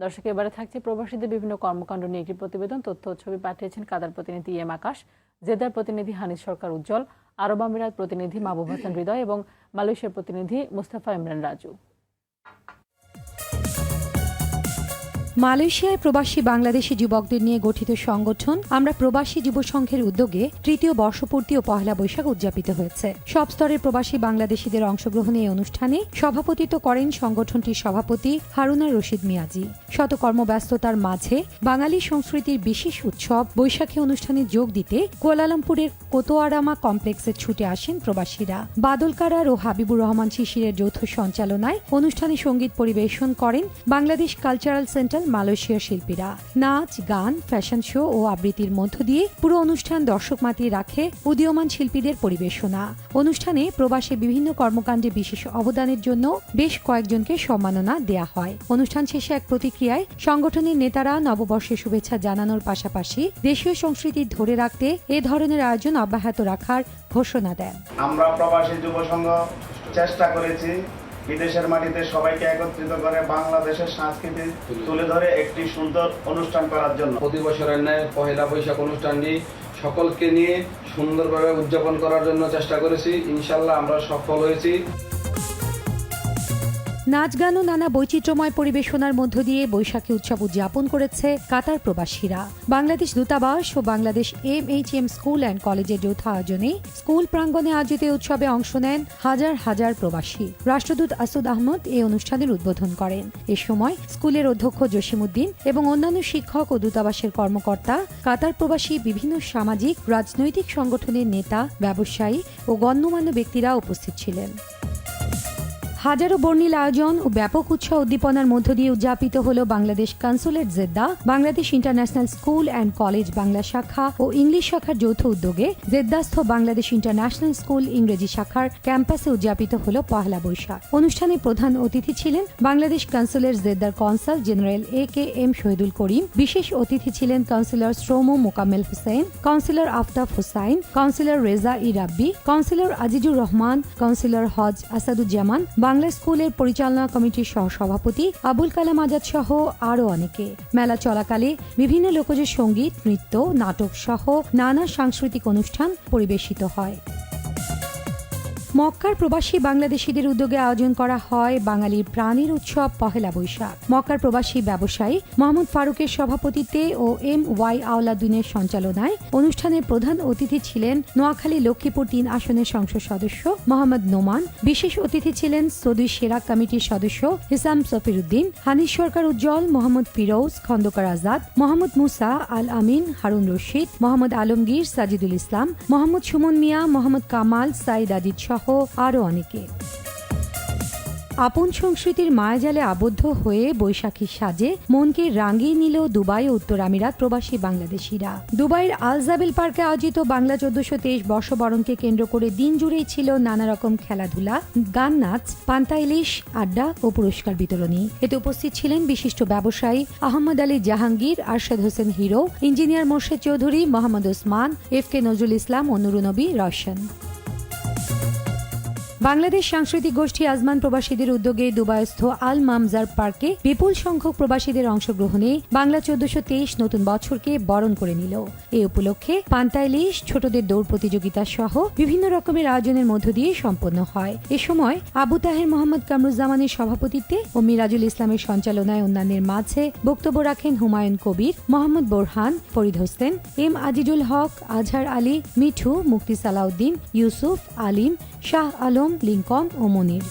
দর্শক, এবারে থাকছে প্রবাসীদের বিভিন্ন কর্মকাণ্ড নিয়ে একটি প্রতিবেদন। তথ্য ও ছবি পাঠিয়েছেন কাতার প্রতিনিধি এম আকাশ, জেদ্দার প্রতিনিধি হানিস সরকার উজ্জ্বল, আরব আমিরাত প্রতিনিধি মাহবুব হাসান হৃদয় এবং মালয়েশিয়ার প্রতিনিধি মুস্তাফা ইমরান রাজু। মালয়েশিয়ায় প্রবাসী বাংলাদেশি যুবকদের নিয়ে গঠিত সংগঠন আমরা প্রবাসী যুব সংঘের উদ্যোগে তৃতীয় বর্ষপূর্তি ও পহেলা বৈশাখ উদযাপিত হয়েছে। সব স্তরের প্রবাসী বাংলাদেশিদের অংশগ্রহণে এই অনুষ্ঠানে সভাপতিত্ব করেন সংগঠনটির সভাপতি হারুনা রশিদ মিয়াজি। শত কর্মব্যস্ততার মাঝে বাঙালি সংস্কৃতির বিশেষ উৎসব বৈশাখী অনুষ্ঠানে যোগ দিতে কুয়ালালামপুরের কোতোয়ারামা কমপ্লেক্সে ছুটে আসেন প্রবাসীরা। বাদল কারার ও হাবিবুর রহমান শিশিরের যৌথ সঞ্চালনায় অনুষ্ঠানে সঙ্গীত পরিবেশন করেন বাংলাদেশ কালচারাল সেন্টার মালয়েশিয়ার শিল্পীরা। নাচ, গান, ফ্যাশন শো ও আবৃত্তির মধ্য দিয়ে পুরো অনুষ্ঠান দর্শক মাতিয়ে রাখে উদীয়মান শিল্পীদের পরিবেশনা। অনুষ্ঠানে প্রবাসী বিভিন্ন কর্মকাণ্ডে বিশেষ অবদানের জন্য বেশ কয়েকজনকে সম্মাননা দেয়া হয়। অনুষ্ঠান শেষে এক প্রতিক্রিয়ায় সংগঠনের নেতারা নববর্ষের শুভেচ্ছা জানানোর পাশাপাশি দেশীয় সংস্কৃতি ধরে রাখতে এ ধরনের আয়োজন অব্যাহত রাখার ঘোষণা দেন। আমরা প্রবাসী যুব সংঘ চেষ্টা করেছি বিদেশের মাটিতে সবাইকে একত্রিত করে বাংলাদেশের সংস্কৃতি তুলে ধরে একটি সুন্দর অনুষ্ঠান করার জন্য। প্রতি বছরের ন্যায় পহেলা বৈশাখ অনুষ্ঠানটি সকলকে নিয়ে সুন্দরভাবে উদযাপন করার জন্য চেষ্টা করেছি। ইনশাল্লাহ আমরা সফল হয়েছি। নাচ, গান ও নানা বৈচিত্র্যময় পরিবেশনার মধ্য দিয়ে বৈশাখী উৎসব উদযাপন করেছে কাতার প্রবাসীরা। বাংলাদেশ দূতাবাস ও বাংলাদেশ MHM স্কুল অ্যান্ড কলেজের যৌথ আয়োজনে স্কুল প্রাঙ্গণে আয়োজিত উৎসবে অংশ নেন হাজার হাজার প্রবাসী। রাষ্ট্রদূত আসুদ আহমদ এই অনুষ্ঠানের উদ্বোধন করেন। এ সময় স্কুলের অধ্যক্ষ জসিমউদ্দিন এবং অন্যান্য শিক্ষক ও দূতাবাসের কর্মকর্তা, কাতার প্রবাসী বিভিন্ন সামাজিক রাজনৈতিক সংগঠনের নেতা, ব্যবসায়ী ও গণ্যমান্য ব্যক্তিরা উপস্থিত ছিলেন। হাজারো বর্ণিল আয়োজন ও ব্যাপক উৎসাহ উদ্দীপনার মধ্য দিয়ে উদযাপিত হল Bangladesh consulate Jeddah, Bangladesh international school and college Bangla শাখা ও ইংলিশ শাখার যৌথ উদ্যোগে জেদ্দাস্থ বাংলাদেশ ইন্টারন্যাশনাল স্কুল ইংরেজি শাখার ক্যাম্পাসে উদযাপিত হল পহেলা বৈশাখ। অনুষ্ঠানে প্রধান অতিথি ছিলেন বাংলাদেশ কনসুলেট জেদ্দার consul general AKM Shahidul Karim. বিশেষ অতিথি ছিলেন কাউন্সিলর শ্রম Mokammel Hossain, councillor Aftab Hossain, councillor Reza e Rabbi, councillor Azizur Rahman, councillor হজ আসাদুজ্জামান, বাংলা স্কুলের পরিচালনা কমিটির সহসভাপতি আবুল কালাম আজাদ সহ আরও অনেকে। মেলা চলাকালে বিভিন্ন লোকজ সঙ্গীত, নৃত্য, নাটক সহ নানা সাংস্কৃতিক অনুষ্ঠান পরিবেশিত হয়। মক্কার প্রবাসী বাংলাদেশিদের উদ্যোগে আয়োজন করা হয় বাঙালির প্রাণের উৎসব পহেলা বৈশাখ। মক্কার প্রবাসী ব্যবসায়ী মোহাম্মদ ফারুকের সভাপতিত্বে ও MY আওলাদুনের সঞ্চালনায় অনুষ্ঠানের প্রধান অতিথি ছিলেন নোয়াখালী লক্ষ্মীপুর 3 আসনের সংসদ সদস্য মোহাম্মদ নোমান। বিশেষ অতিথি ছিলেন সৌদি সেরা কমিটির সদস্য হিসাম সফিরউদ্দিন, হানিস সরকার উজ্জ্বল, মোহাম্মদ ফিরোজ, খন্দকার আজাদ, মোহাম্মদ মুসা আল আমিন, হারুন রশিদ, মোহাম্মদ আলমগীর, সাজিদুল ইসলাম, মোহাম্মদ সুমন মিয়া, মোহাম্মদ কামাল, সাইদ আদিদ সহ আরও অনেকে। আপন সংস্কৃতির মায়াজালে আবদ্ধ হয়ে বৈশাখীর সাজে মনকে রাঙিয়ে নিল দুবাই ও উত্তর আমিরাত প্রবাসী বাংলাদেশিরা। দুবাইয়ের আল জাবেল পার্কে আয়োজিত বাংলা 1423 বর্ষবরণকে কেন্দ্র করে দিন জুড়েই ছিল নানা রকম খেলাধুলা, গান, নাচ, পান্তা ইলিশ, আড্ডা ও পুরস্কার বিতরণী। এতে উপস্থিত ছিলেন বিশিষ্ট ব্যবসায়ী আহমদ আলী জাহাঙ্গীর, আরশাদ হোসেন হিরো, ইঞ্জিনিয়ার মোর্শেদ চৌধুরী, মোহাম্মদ ওসমান, FK নজরুল ইসলাম ও নুরুনবী রওশন। বাংলাদেশ সাংস্কৃতিক গোষ্ঠী আজমান প্রবাসীদের উদ্যোগে দুবাইস্থ আল মামজার পার্কে বিপুল সংখ্যক প্রবাসীদের অংশগ্রহণে বাংলা 1423 নতুন বছরকে বরণ করে নিল। এ উপলক্ষে পান্তা ইলিশ, ছোটদের দৌড় প্রতিযোগিতা সহ বিভিন্ন রকমের আয়োজনের মধ্য দিয়ে সম্পন্ন হয়। এ সময় আবু তাহের মোহাম্মদ কামরুজ্জামানের সভাপতিত্বে ও মিরাজুল ইসলামের সঞ্চালনায় অন্যান্যের মাঝে বক্তব্য রাখেন হুমায়ুন কবির, মোহাম্মদ বোরহান, ফরিদ হোসেন, M আজিজুল হক, আজহার আলী, মিঠু, মুক্তি সালাউদ্দিন, ইউসুফ, আলিম, শাহ আলম, লিঙ্কন ও মনির।